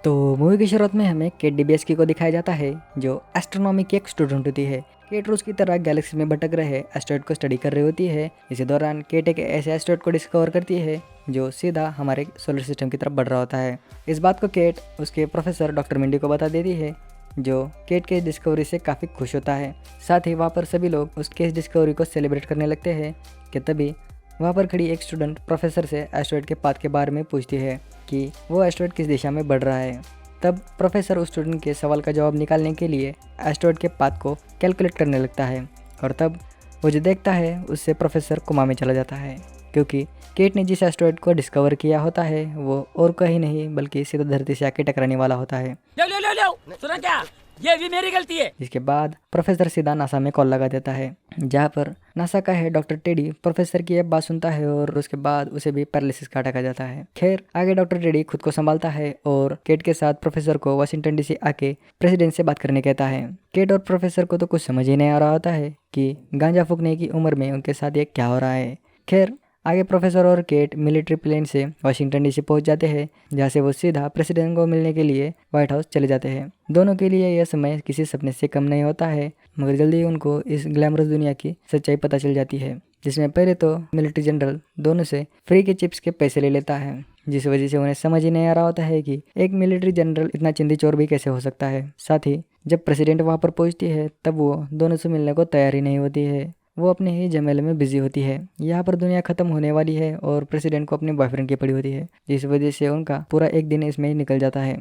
तो मूवी की शुरुआत में हमें केट डिबियस्की को दिखाया जाता है जो एस्ट्रोनॉमी की एक स्टूडेंट होती है। केट रोज की तरह गैलेक्सी में भटक रहे एस्ट्रॉइड को स्टडी कर रही होती है। इसी दौरान केट एक ऐसे एस्ट्रॉइड को डिस्कवर करती है जो सीधा हमारे सोलर सिस्टम की तरफ बढ़ रहा होता है। इस बात को केट उसके प्रोफेसर डॉक्टर मिंडी को बता देती है जो केट के डिस्कवरी से काफ़ी खुश होता है। साथ ही वहाँ पर सभी लोग उसके इस डिस्कवरी को सेलिब्रेट करने लगते हैं कि तभी वहाँ पर खड़ी एक स्टूडेंट प्रोफेसर से एस्ट्रॉइड के पाथ के बारे में पूछती है कि वो एस्ट्रॉइड किस दिशा में बढ़ रहा है। तब प्रोफेसर उस स्टूडेंट के सवाल का जवाब निकालने के लिए एस्ट्रॉइड के पाथ को कैलकुलेट करने लगता है और तब वो जो देखता है उससे प्रोफेसर कोमा में चला जाता है, क्योंकि केट ने जिस एस्ट्रॉइड को डिस्कवर किया होता है वो और कहीं नहीं बल्कि सीधा धरती से आके टकराने वाला होता है। लो सुना क्या, ये भी मेरी गलती है। इसके बाद प्रोफेसर सीधा नासा में कॉल लगा देता है, जहाँ पर नासा का है डॉक्टर टेडी प्रोफेसर की ये बात सुनता है और उसके बाद उसे भी पैरालिसिस का अटैक आ जाता है। खैर आगे डॉक्टर टेडी खुद को संभालता है और केट के साथ प्रोफेसर को वाशिंगटन डीसी आके प्रेसिडेंट से बात करने कहता है। केट और प्रोफेसर को तो कुछ समझ ही नहीं आ रहा होता है कि गांजा फूकने की उम्र में उनके साथ ये क्या हो रहा है। खैर आगे प्रोफेसर और केट मिलिट्री प्लेन से वाशिंगटन डीसी पहुंच जाते हैं, जहाँ से वो सीधा प्रेसिडेंट को मिलने के लिए व्हाइट हाउस चले जाते हैं। दोनों के लिए यह समय किसी सपने से कम नहीं होता है, मगर जल्दी ही उनको इस ग्लैमरस दुनिया की सच्चाई पता चल जाती है, जिसमें पहले तो मिलिट्री जनरल दोनों से फ्री के चिप्स के पैसे ले लेता है, जिस वजह से उन्हें समझ ही नहीं आ रहा होता है कि एक मिलिट्री जनरल इतना चिंदी चोर भी कैसे हो सकता है। साथ ही जब प्रेसिडेंट वहाँ पर पहुँचती है तब वो दोनों से मिलने को तैयार ही नहीं होती है, वो अपने ही झमेले में बिजी होती है। यहाँ पर दुनिया खत्म होने वाली है और प्रेसिडेंट को अपने बॉयफ्रेंड की पड़ी होती है, जिस वजह से उनका पूरा एक दिन इसमें ही निकल जाता है।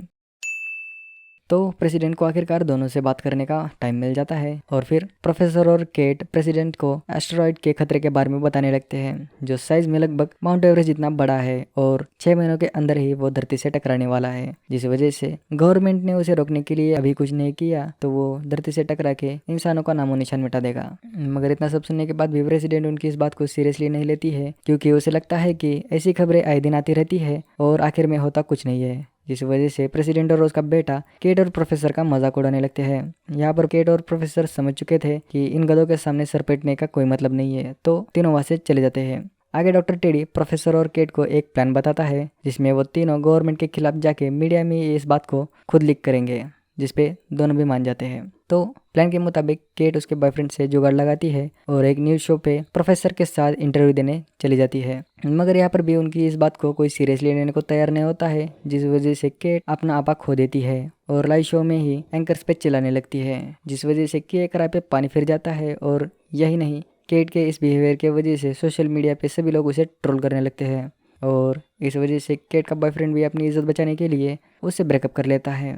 तो प्रेसिडेंट को आखिरकार दोनों से बात करने का टाइम मिल जाता है और फिर प्रोफेसर और केट प्रेसिडेंट को एस्टेरॉइड के खतरे के बारे में बताने लगते हैं, जो साइज में लगभग माउंट एवरेस्ट जितना बड़ा है और 6 महीनों के अंदर ही वो धरती से टकराने वाला है, जिस वजह से गवर्नमेंट ने उसे रोकने के लिए अभी कुछ नहीं किया तो वो धरती से टकरा के इंसानों का नामो निशान मिटा देगा। मगर इतना सब सुनने के बाद भी प्रेसिडेंट उनकी इस बात को सीरियसली नहीं लेती है, क्योंकि उसे लगता है कि ऐसी खबरें आए दिन आती रहती है और आखिर में होता कुछ नहीं है, जिस वजह से प्रेसिडेंट और उसका बेटा केट और प्रोफेसर का मजाक उड़ाने लगते हैं। यहाँ पर केट और प्रोफेसर समझ चुके थे कि इन गधों के सामने सर पेटने का कोई मतलब नहीं है, तो तीनों वहां से चले जाते हैं। आगे डॉक्टर टेडी प्रोफेसर और केट को एक प्लान बताता है, जिसमें वो तीनों गवर्नमेंट के खिलाफ जाके मीडिया में इस बात को खुद लीक करेंगे, जिसपे दोनों भी मान जाते हैं। तो प्लान के मुताबिक केट उसके बॉयफ्रेंड से जुगाड़ लगाती है और एक न्यूज़ शो पे प्रोफेसर के साथ इंटरव्यू देने चली जाती है, मगर यहाँ पर भी उनकी इस बात को कोई सीरियसली लेने को तैयार नहीं होता है, जिस वजह से केट अपना आपा खो देती है और लाइव शो में ही एंकर्स पे चिल्लाने लगती है, जिस वजह से केट राय पे पानी फिर जाता है। और यही नहीं, केट के इस बिहेवियर के वजह से सोशल मीडिया पे सभी लोग उसे ट्रोल करने लगते हैं और इस वजह से केट का बॉयफ्रेंड भी अपनी इज्जत बचाने के लिए उससे ब्रेकअप कर लेता है।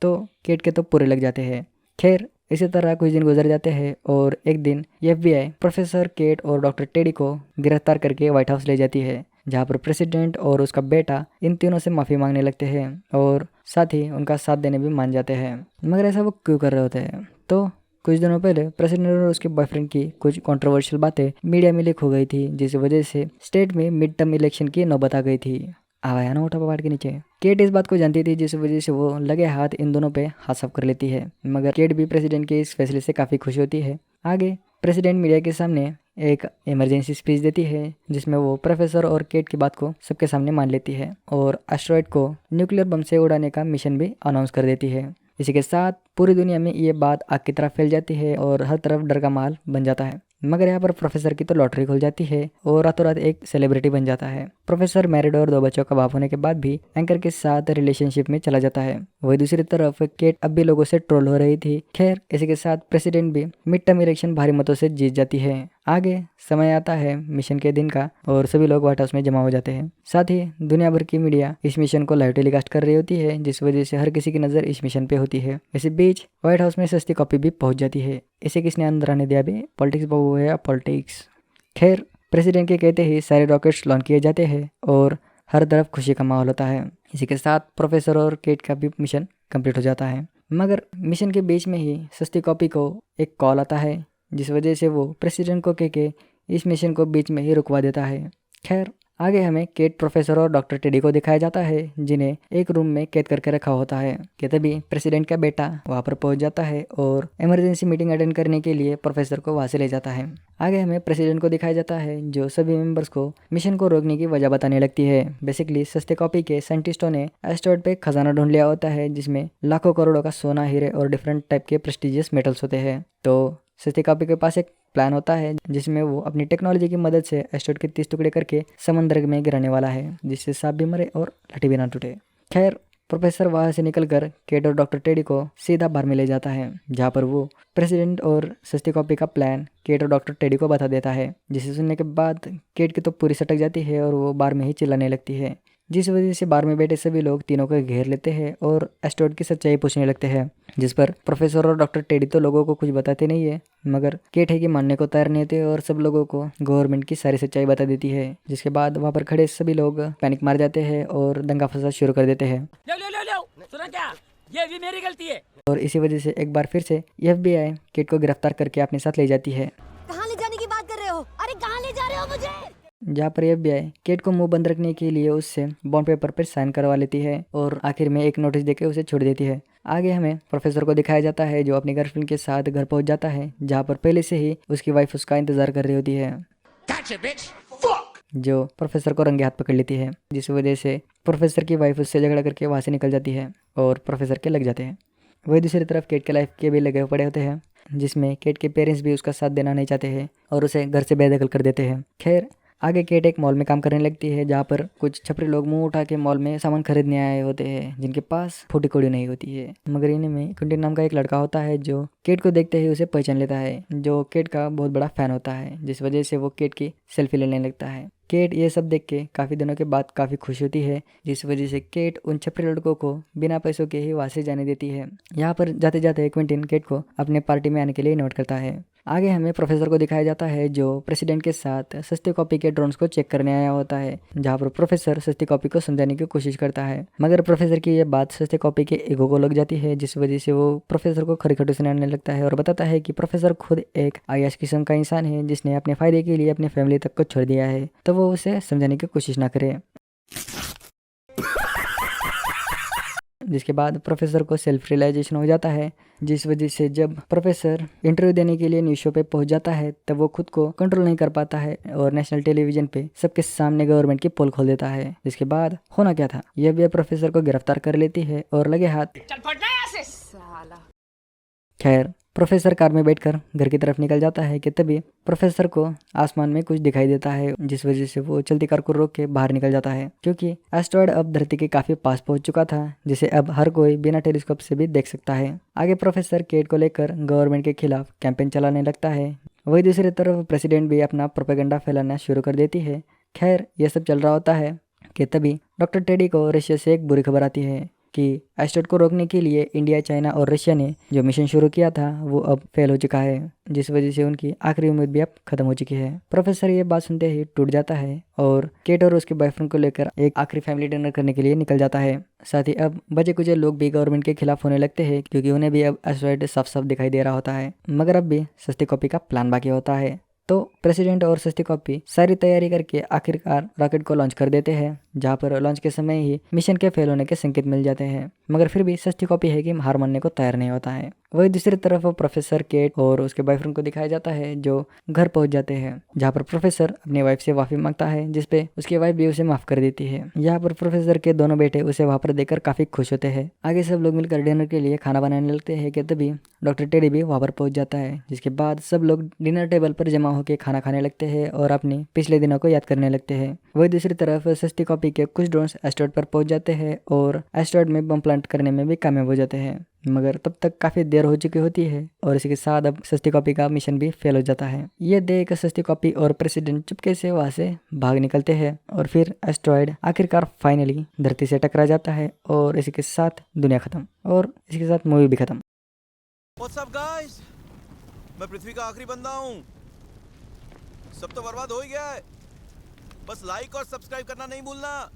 तो केट के तो पूरे लग जाते हैं। खैर इसी तरह कुछ दिन गुजर जाते हैं और एक दिन FBI प्रोफेसर केट और डॉक्टर टेडी को गिरफ्तार करके व्हाइट हाउस ले जाती है, जहाँ पर प्रेसिडेंट और उसका बेटा इन तीनों से माफ़ी मांगने लगते हैं और साथ ही उनका साथ देने भी मान जाते हैं। मगर ऐसा वो क्यों कर रहे होते हैं? तो कुछ दिनों पहले प्रेसिडेंट और उसके बॉयफ्रेंड की कुछ कंट्रोवर्शियल बातें मीडिया में लीक हो गई थी, जिस वजह से स्टेट में मिड टर्म इलेक्शन की नौबत आ गई थी। आया ना उठा पहाड़ के नीचे। केट इस बात को जानती थी, जिस वजह से वो लगे हाथ इन दोनों पे हाथ साफ कर लेती है, मगर केट भी प्रेसिडेंट के इस फैसले से काफ़ी खुश होती है। आगे प्रेसिडेंट मीडिया के सामने एक इमरजेंसी स्पीच देती है, जिसमें वो प्रोफेसर और केट की बात को सबके सामने मान लेती है और एस्टेरॉइड को न्यूक्लियर बम से उड़ाने का मिशन भी अनाउंस कर देती है। इसी के साथ पूरी दुनिया में ये बात आग की तरह फैल जाती है और हर तरफ डर का माहौल बन जाता है। मगर यहाँ पर प्रोफेसर की तो लॉटरी खुल जाती है और रातों रात एक सेलिब्रिटी बन जाता है। प्रोफेसर मैरिड और 2 बच्चों का बाप होने के बाद भी एंकर के साथ रिलेशनशिप में चला जाता है। वही दूसरी तरफ केट अब भी लोगों से ट्रोल हो रही थी। खैर इसी के साथ प्रेसिडेंट भी मिड टर्म इलेक्शन भारी मतों से जीत जाती है। आगे समय आता है मिशन के दिन का और सभी लोग व्हाइट हाउस में जमा हो जाते हैं। साथ ही दुनिया भर की मीडिया इस मिशन को लाइव टेलीकास्ट कर रही होती है, जिस वजह से हर किसी की नज़र इस मिशन पे होती है। इसी बीच व्हाइट हाउस में सस्ती कॉपी भी पहुंच जाती है। इसे किसने अंदर आने दिया भी? पॉलिटिक्स बाबू है या पॉलिटिक्स। खैर प्रेसिडेंट के कहते ही सारे रॉकेट्स लॉन्च किए जाते हैं और हर तरफ खुशी का माहौल होता है। इसी के साथ प्रोफेसर और केट का भी मिशन कंप्लीट हो जाता है। मगर मिशन के बीच में ही सस्ती कॉपी को एक कॉल आता है, जिस वजह से वो प्रेसिडेंट को कह के इस मिशन को बीच में ही रुकवा देता है। खैर आगे हमें केट, प्रोफेसर और डॉक्टर टेडी को दिखाया जाता है जिन्हें एक रूम में कैद करके रखा होता है कि तभी प्रेसिडेंट का बेटा वहां पर पहुंच जाता है और इमरजेंसी मीटिंग अटेंड करने के लिए प्रोफेसर को वहां से ले जाता है। आगे हमें प्रेसिडेंट को दिखाया जाता है जो सभी मेंबर्स को मिशन को रोकने की वजह बताने लगती है। बेसिकली सस्ते कॉपी के साइंटिस्टों ने एस्टेरॉयड पे खजाना ढूंढ लिया होता है जिसमें लाखों करोड़ों का सोना, हीरे और डिफरेंट टाइप के प्रेस्टिजियस मेटल्स होते हैं। तो सस्ते कॉपी के पास एक प्लान होता है जिसमें वो अपनी टेक्नोलॉजी की मदद से एस्टेरॉयड के 30 टुकड़े करके समंदर में गिराने वाला है जिससे सांप भी मरे और लाठी भी ना टूटे। खैर प्रोफेसर वहां से निकलकर केट और डॉक्टर टेडी को सीधा बार में ले जाता है जहां पर वो प्रेसिडेंट और सस्ती कॉपी का प्लान केट और डॉक्टर टेडी को बता देता है, जिसे सुनने के बाद केट की तो पूरी सटक जाती है और वो बार में ही चिल्लाने लगती है, जिस वजह से बार में बैठे सभी लोग तीनों को घेर लेते हैं और एस्टेरॉयड की सच्चाई पूछने लगते हैं। जिस पर प्रोफेसर और डॉक्टर टेडी तो लोगों को कुछ बताते नहीं है मगर केट है कि मानने को तैयार नहीं होते और सब लोगों को गवर्नमेंट की सारी सच्चाई बता देती है, जिसके बाद वहाँ पर खड़े सभी लोग पैनिक मार जाते हैं और दंगा फसाद शुरू कर देते हैं। लो सुना क्या, ये भी मेरी गलती है। और इसी वजह से एक बार फिर से FBI केट को गिरफ्तार करके अपने साथ ले जाती है। कहाँ ले जाने की बात कर रहे हो? अरे कहाँ ले जा रहे हो मुझे? जहाँ पर FBI केट को मुंह बंद रखने के लिए उससे बॉन्ड पेपर पर साइन करवा लेती है और आखिर में एक नोटिस देके उसे छोड़ देती है। आगे हमें प्रोफेसर को दिखाया जाता है जो अपनी गर्लफ्रेंड के साथ घर पहुंच जाता है जहाँ पर पहले से ही उसकी वाइफ उसका इंतजार कर रही होती है, जो प्रोफेसर को रंगे हाथ पकड़ लेती है, जिस वजह से प्रोफेसर की वाइफ उससे झगड़ा करके वहाँ से निकल जाती है और प्रोफेसर के लग जाते हैं। वही दूसरी तरफ केट के लाइफ के भी लगे पड़े होते हैं जिसमें केट के पेरेंट्स भी उसका साथ देना नहीं चाहते हैं और उसे घर से बेदखल कर देते हैं। खैर आगे केट एक मॉल में काम करने लगती है जहाँ पर कुछ छपरी लोग मुंह उठा के मॉल में सामान खरीदने आए होते हैं जिनके पास फूटी कौड़ी नहीं होती है, मगर इनमें क्विंटन नाम का एक लड़का होता है जो केट को देखते ही उसे पहचान लेता है, जो केट का बहुत बड़ा फैन होता है, जिस वजह से वो केट की सेल्फी लेने लगता है। केट ये सब देख के काफ़ी दिनों के बाद काफ़ी खुश होती है, जिस वजह से केट उन छपरी लड़कों को बिना पैसों के ही वहाँ से जाने देती है। यहाँ पर जाते जाते क्विंटन केट को अपने पार्टी में आने के लिए इन्वाइट करता है। आगे हमें प्रोफेसर को दिखाया जाता है जो प्रेसिडेंट के साथ सस्ती कॉपी के ड्रोन्स को चेक करने आया होता है, जहाँ पर प्रोफेसर सस्ती कॉपी को समझाने की कोशिश करता है मगर प्रोफेसर की ये बात सस्ती कॉपी के ईगो को लग जाती है, जिस वजह से वो प्रोफेसर को खरी खटू सुनाने लगता है और बताता है कि प्रोफेसर खुद एक अय्याश किस्म का इंसान है जिसने अपने फायदे के लिए अपनी फैमिली तक को छोड़ दिया है, तो वो उसे समझाने की कोशिश ना करे। जिसके बाद प्रोफेसर को सेल्फ रियलाइजेशन हो जाता है, जिस वजह से जब प्रोफेसर इंटरव्यू देने के लिए न्यूज़ शो पे पहुंच जाता है तब वो खुद को कंट्रोल नहीं कर पाता है और नेशनल टेलीविजन पे सबके सामने गवर्नमेंट की पोल खोल देता है। जिसके बाद होना क्या था, यह भी प्रोफेसर को गिरफ्तार कर लेती है और लगे हाथ। खैर प्रोफेसर कार में बैठकर घर की तरफ निकल जाता है कि तभी प्रोफेसर को आसमान में कुछ दिखाई देता है, जिस वजह से वो चलती कार को रोक के बाहर निकल जाता है क्योंकि एस्टेरॉयड अब धरती के काफी पास पहुंच चुका था, जिसे अब हर कोई बिना टेलीस्कोप से भी देख सकता है। आगे प्रोफेसर केट को लेकर गवर्नमेंट के खिलाफ कैंपेन चलाने लगता है। वही दूसरी तरफ प्रेसिडेंट भी अपना प्रोपेगेंडा फैलाना शुरू कर देती है। खैर यह सब चल रहा होता है कि तभी डॉक्टर टेडी को रशिया से एक बुरी खबर आती है कि एस्टेरॉयड को रोकने के लिए इंडिया, चाइना और रशिया ने जो मिशन शुरू किया था वो अब फेल हो चुका है, जिस वजह से उनकी आखिरी उम्मीद भी अब खत्म हो चुकी है। प्रोफेसर ये बात सुनते ही टूट जाता है और केट और उसके बॉयफ्रेंड को लेकर एक आखिरी फैमिली डिनर करने के लिए निकल जाता है। साथ ही अब बचे कुछ लोग भी गवर्नमेंट के खिलाफ होने लगते हैं क्योंकि उन्हें भी अब एस्टेरॉयड साफ साफ दिखाई दे रहा होता है, मगर अब भी सस्ती कॉपी का प्लान बाकी होता है। तो प्रेसिडेंट और सस्ती कॉपी सारी तैयारी करके आखिरकार रॉकेट को लॉन्च कर देते हैं, जहाँ पर लॉन्च के समय ही मिशन के फेल होने के संकेत मिल जाते हैं, मगर फिर भी सस्ती कॉपी है कि हार मानने को तैयार नहीं होता है। वही दूसरी तरफ प्रोफेसर केट और उसके बॉयफ्रेंड को दिखाया जाता है जो घर पहुंच जाते हैं, जहाँ पर प्रोफेसर अपनी वाइफ से माफी मांगता है, जिसपे उसकी वाइफ भी उसे माफ कर देती है। यहाँ पर प्रोफेसर के दोनों बेटे उसे वहाँ पर देखकर काफी खुश होते हैं। आगे सब लोग मिलकर डिनर के लिए खाना बनाने लगते हैं कि तभी डॉक्टर टेडी भी वहाँ पर पहुंच जाता है, जिसके बाद सब लोग डिनर टेबल पर जमा होकर खाना खाने लगते हैं और अपने पिछले दिनों को याद करने लगते हैं। वही दूसरी तरफ सस्ती कॉपी के कुछ ड्रोन्स एस्टेरॉयड पर पहुंच जाते हैं और एस्टेरॉयड में बम प्लांट करने में भी कामयाब हो जाते हैं, मगर तब तक काफी देर हो चुकी होती है और इसी के साथ अब सस्ती कॉपी का मिशन भी फेल हो जाता है। ये देख सस्ती कॉपी और प्रेसिडेंट चुपके से वहां से भाग निकलते हैं और फिर एस्टेरॉयड आखिरकार फाइनली धरती से टकरा जाता है और इसी के साथ दुनिया खत्म और इसी के साथ मूवी भी खत्म। What's up guys? मैं पृथ्वी का आखिरी बंदा हूँ। सब तो बर्बाद हो ही गया है, बस लाइक और सब्सक्राइब करना नहीं भूलना।